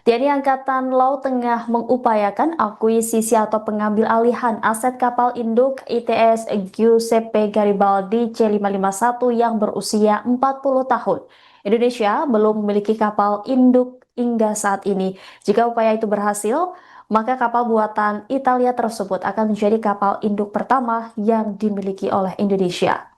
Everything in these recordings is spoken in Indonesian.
TNI Angkatan Laut tengah mengupayakan akuisisi atau pengambil alihan aset kapal induk ITS Giuseppe Garibaldi C551 yang berusia 40 tahun. Indonesia belum memiliki kapal induk hingga saat ini. Jika upaya itu berhasil, maka kapal buatan Italia tersebut akan menjadi kapal induk pertama yang dimiliki oleh Indonesia.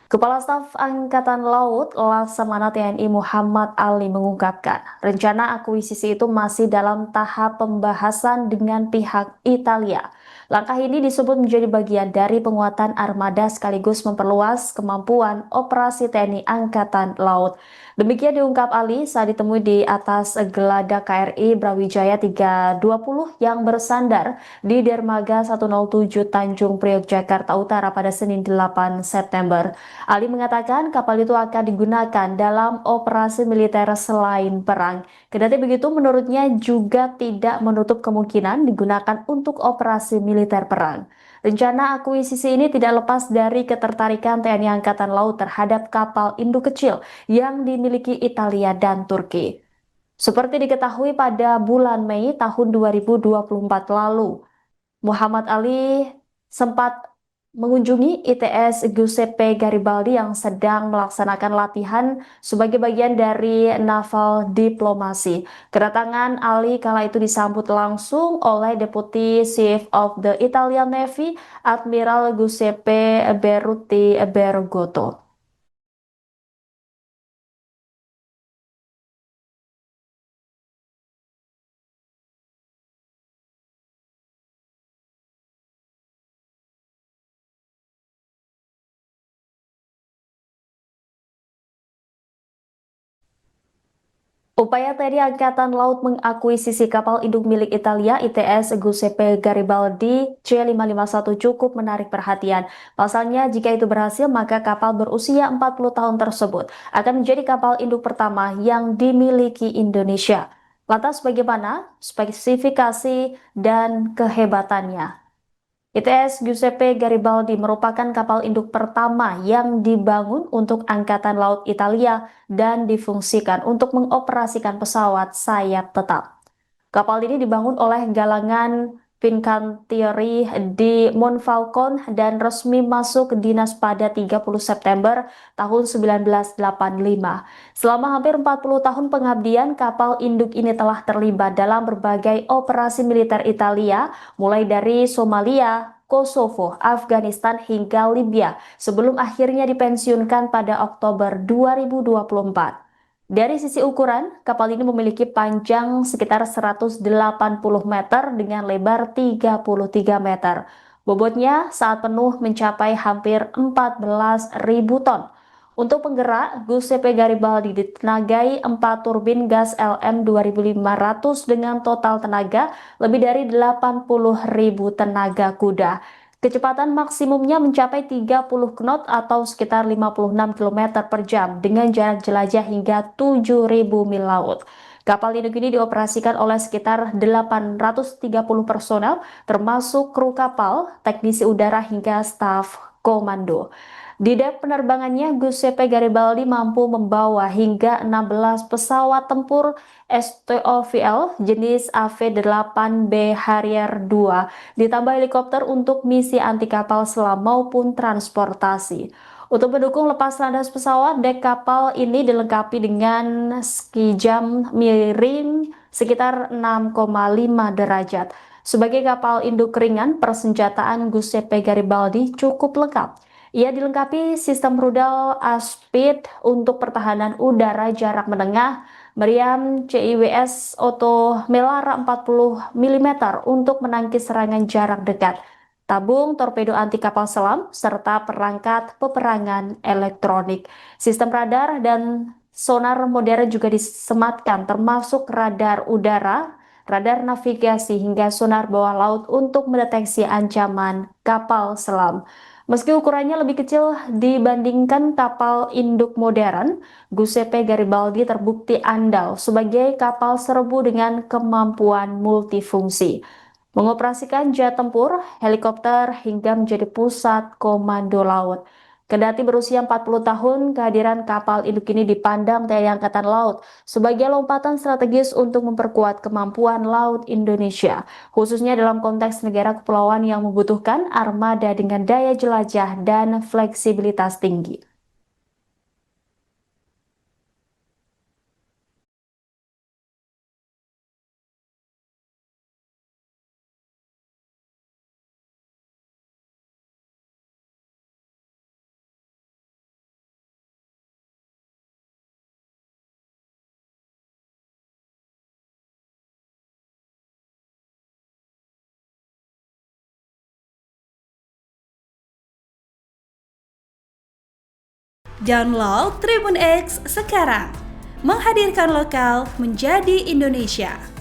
Kepala Staf Angkatan Laut Laksamana TNI Muhammad Ali mengungkapkan, rencana akuisisi itu masih dalam tahap pembahasan dengan pihak Italia. Langkah ini disebut menjadi bagian dari penguatan armada sekaligus memperluas kemampuan operasi TNI Angkatan Laut. Demikian diungkap Ali saat ditemui di atas geladak KRI Brawijaya 320 yang bersandar di Dermaga 107 Tanjung Priok, Jakarta Utara pada Senin 8 September. Ali mengatakan kapal itu akan digunakan dalam operasi militer selain perang. Kendati begitu, menurutnya juga tidak menutup kemungkinan digunakan untuk operasi militer perang. Rencana akuisisi ini tidak lepas dari ketertarikan TNI Angkatan Laut terhadap kapal induk kecil yang dimiliki Italia dan Turki. Seperti diketahui pada bulan Mei tahun 2024 lalu, Muhammad Ali sempat mengunjungi ITS Giuseppe Garibaldi yang sedang melaksanakan latihan sebagai bagian dari naval diplomasi. Kedatangan Ali kala itu disambut langsung oleh Deputy Chief of the Italian Navy, Admiral Giuseppe Beruti Bergotto. Upaya TNI Angkatan Laut mengakuisisi kapal induk milik Italia ITS Giuseppe Garibaldi C551 cukup menarik perhatian. Pasalnya, jika itu berhasil, maka kapal berusia 40 tahun tersebut akan menjadi kapal induk pertama yang dimiliki Indonesia. Lantas bagaimana spesifikasi dan kehebatannya? ITS Giuseppe Garibaldi merupakan kapal induk pertama yang dibangun untuk Angkatan Laut Italia dan difungsikan untuk mengoperasikan pesawat sayap tetap. Kapal ini dibangun oleh galangan Fincantieri di Monfalcone dan resmi masuk dinas pada 30 September tahun 1985. Selama hampir 40 tahun pengabdian, kapal induk ini telah terlibat dalam berbagai operasi militer Italia, mulai dari Somalia, Kosovo, Afghanistan hingga Libya, sebelum akhirnya dipensiunkan pada Oktober 2024. Dari sisi ukuran, kapal ini memiliki panjang sekitar 180 meter dengan lebar 33 meter. Bobotnya saat penuh mencapai hampir 14.000 ton. Untuk penggerak, Giuseppe Garibaldi ditenagai 4 turbin gas LM 2500 dengan total tenaga lebih dari 80.000 tenaga kuda. Kecepatan maksimumnya mencapai 30 knot atau sekitar 56 km per jam dengan jarak jelajah hingga 7.000 mil laut. Kapal induk ini dioperasikan oleh sekitar 830 personel, termasuk kru kapal, teknisi udara hingga staf komando. Di dek penerbangannya, Giuseppe Garibaldi mampu membawa hingga 16 pesawat tempur STOVL jenis AV-8B Harrier 2, ditambah helikopter untuk misi anti kapal selam maupun transportasi. Untuk mendukung lepas landas pesawat, dek kapal ini dilengkapi dengan ski jam miring sekitar 6,5 derajat. Sebagai kapal induk ringan, persenjataan Giuseppe Garibaldi cukup lengkap. Ia dilengkapi sistem rudal Aspeed untuk pertahanan udara jarak menengah, meriam CIWS Auto Melara 40 mm untuk menangkis serangan jarak dekat, tabung torpedo anti kapal selam, serta perangkat peperangan elektronik. Sistem radar dan sonar modern juga disematkan, termasuk radar udara, radar navigasi hingga sonar bawah laut untuk mendeteksi ancaman kapal selam. Meski ukurannya lebih kecil dibandingkan kapal induk modern, Giuseppe Garibaldi terbukti andal sebagai kapal serbu dengan kemampuan multifungsi, mengoperasikan jet tempur, helikopter, hingga menjadi pusat komando laut. Kendati berusia 40 tahun, kehadiran kapal induk ini dipandang TNI Angkatan Laut sebagai lompatan strategis untuk memperkuat kemampuan laut Indonesia, khususnya dalam konteks negara kepulauan yang membutuhkan armada dengan daya jelajah dan fleksibilitas tinggi. Download Tribun X sekarang, menghadirkan lokal menjadi Indonesia.